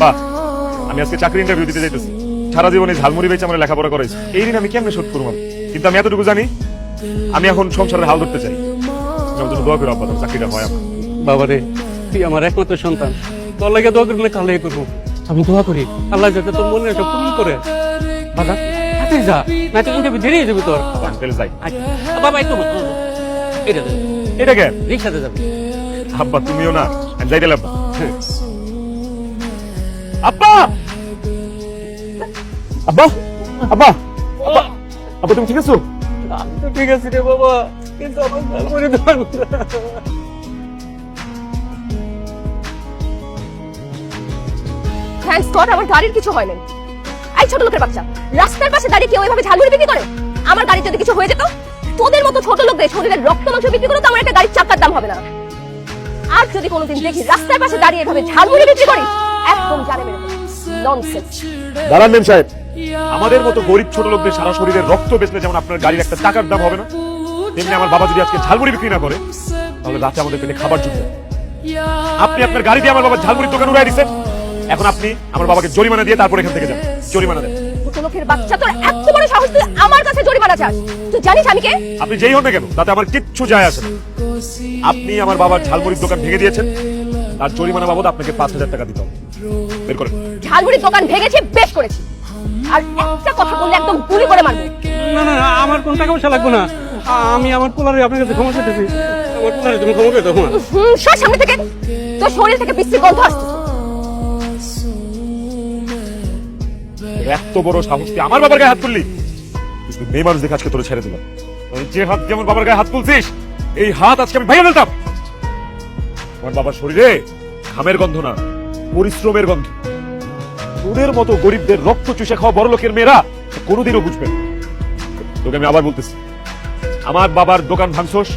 বাহ, আমি আজকে চাকরি ইন্টারভিউ দিতে যাইতেছি। সারা জীবনে ঝালমুড়ি বেচে আমার লেখাপড়া করাইছি, এই ঋণ আমি কেমনে শোধ করবো? কিন্তু আমি এতটুকু জানি, আমি এখন সংসারের হাল ধরতে চাই। দোয়া করো আব্বা, চাকরিটা হয় আমার। বাবা রে, তুই আমার একমাত্র সন্তান, তোর লাগে দোয়া করলে কালে করবো। আমি দোয়া করি আল্লাহ যাতে তোর মনে একটা পূরণ করে। বাবা হাতে যা, না তো ইন্টারভিউ দেরি হয়ে যাবে তোর। তাহলে যাই। বাবা একটু এটা দে, এটা কেন? রিক্সাতে যাবে। আব্বা তুমিও না, আমি যাই দিলাম। আব্বা আব্বা আব্বা আব্বা আব্বা, তুমি ঠিক আছো? আমি তো ঠিক আছি রে বাবা, কিন্তু আমার ঝালমুড়ি দোকান থ্যাঙ্কস গড আমার গাড়ির কিছু হয় নাই। এই ছোট লোকের বাচ্চা, রাস্তার পাশে দাঁড়িয়ে কেউ এভাবে ঝালমুড়ি বিক্রি করে? আমার গাড়ির যদি কিছু হয়ে যেত, তোদের মতো ছোট লোকদের শরীরের রক্ত মাংস বিক্রি করে তো আমার একটা গাড়ির চাকার দাম হবে না। আর যদি কোনোদিন দেখি রাস্তার পাশে দাঁড়িয়ে এভাবে ঝালমুড়ি বিক্রি করি, একদম জানে মেরে দেবো। ননসেন্স। দাঁড়ান মেম সাহেব, আমাদের মতো গরিব ছোট লোকদের সারা শরীরের রক্ত বেচলে যেমন আপনার গাড়ির একটা টাকার দাম হবে না, তেমনি আমার বাবা যদি আজকে ঝালমুড়ি বিক্রি না করে, তাহলে রাতে আমাদের পেটে খাবার জুটবে। আপনি আপনার গাড়ি দিয়ে আমার বাবার ঝালমুড়ির দোকান উড়াই দিচ্ছেন। এখন আপনি আমার বাবাকে জরিমানা দিয়ে তারপর এখান থেকে যান। জরিমানা দেন। ছোট লোকের বাচ্চা, তোর এত বড় সাহস, তুই আমার কাছে জরিমানা চাস? তুই জানিস আমি কে? আপনি যেই হন না কেন, তাতে আমার কিচ্ছু যায় আসে না। আপনি আমার বাবার ঝালমুড়ির দোকান ভেঙে দিয়েছেন, তার জরিমানা বাবদ আপনাকে 5,000 টাকা দিতে হবে। বের করেন। ঝালমুড়ির দোকান ভেঙেছি, বেশ করেছি। আর একটা কথা বললে একদম গুলি করে মারবো। না না না, আমার কোন টাকা পয়সা লাগবে না। আমি আমার পোলারে আপনার কাছে ক্ষমা চাইতেছি। আমার পোলারে তুমি ক্ষমা করে দাও। সর সামনে থেকে, তোর শরীর থেকে বিশ্রী গন্ধ আসছে। এত বড় সাহস তুই আমার বাবার গায়ে হাত তুললি? তুই মেয়ে মানুষ দেখে আজকে তোরে ছেড়ে দিলাম। যে হাত দিয়ে আমার বাবার গায়ে হাত তুলছিস, এই হাত আজকে আমি ভেঙে ফেলতাম। আমার বাবার শরীরে ঘামের গন্ধ না, পরিশ্রমের গন্ধ। তোদের মতো গরিবদের রক্ত চুষে খাওয়া বড় লোকের মেয়েরা কোনোদিনও বুঝবে না। তোকে আমি আবার বলতেছি, আমার বাবার দোকান ভাঙছস,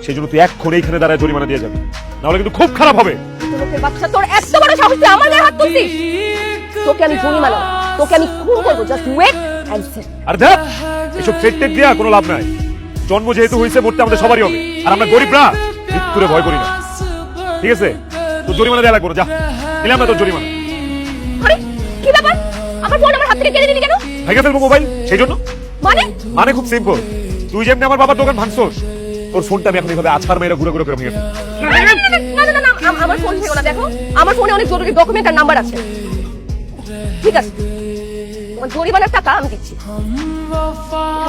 সেই জন্য তুই এক্ষণ এইখানে দাঁড়ায় জরিমানা দিয়ে যাবি, নাহলে কিন্তু খুব খারাপ হবে। লোকের বাচ্চা, তোর এত বড় সাহস, তুই আমার গায়ে হাত তুলছিস? তোকে আমি জরিমানা, তোকে আমি খুন করবো। Just wait and see. আর দেখ, এসব ফেটটেক দিয়া কোনো লাভ নাই। জন্ম যেহেতু হয়েছে, মরতে আমাদের সবারই হবে। আর আমরা গরিবরা মৃত্যুরে ভয় করি না। ঠিক আছে, তোর জরিমানা দেওয়া লাগবে না। যা, দিলাম না তোর জরিমানা। আরে কি ব্যাপার, আমার ফোন আমার হাত থেকে কেড়ে নিলি কেন? ভেঙে ফেলবো মোবাইল, সেই জন্য। মানে মানে খুব সিম্পল, তুই যেমনি আমার বাবার দোকান ভাঙছস, তোর ফোনটা আমি এখন এইভাবে আছাড় মেয়েরা ঘুরে ঘুরে করে ভেঙে ফেলবো। না, আমার ফোন ভেঙো না। দেখো, আমার ফোনে অনেক জরুরি ডকুমেন্ট আর নাম্বার আছে। ঠিক আছে, তোমার জরিমানার টাকা আমি দিচ্ছি।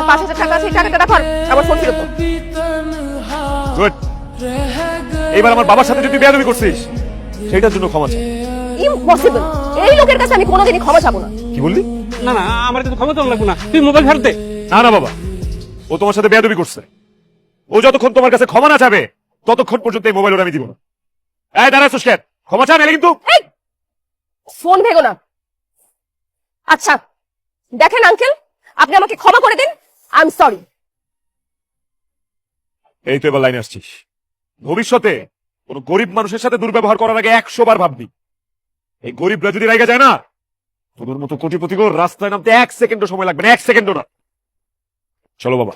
5,000 টাকা আছে, এই টাকাটা রাখো, আমার ফোন ফেরত দাও। গুড। এইবার আমার বাবার সাথে যদি বেয়াদবি করছিস, সেটার জন্য ক্ষমা চাই। ইম্পসিবল, এই লোকের কাছে আমি কোনোদিনই ক্ষমা চাবো না। কি বললি? না না, আমার কিন্তু ক্ষমা তো লাগবে না। তুই মোবাইল ফেরত দে। না না বাবা, ও তোমার সাথে বেয়াদবি করছে। ও যতক্ষণ তোমার কাছে ক্ষমা না চাবে, ততক্ষণ পর্যন্ত এই মোবাইল ওর আমি দিব না। এই দাঁড়াচ্ছিস কেন? ক্ষমা চা, নাহলে কিন্তু। ফোন ভেঙো না। আচ্ছা দেখেন আঙ্কেল, আপনি আমাকে ক্ষমা করে দিন। I am sorry. এই তো এবার লাইনে আসছিস। ভবিষ্যতে কোন গরিব মানুষের সাথে দুর্ব্যবহার করার আগে 100 বার ভাববি। এই গরিবরা যদি রাইগা যায় না, তোদের মতো কোটিপতিগো রাস্তায় নামতে 1 সেকেন্ডও সময় লাগবে না, 1 সেকেন্ডও না। চলো বাবা।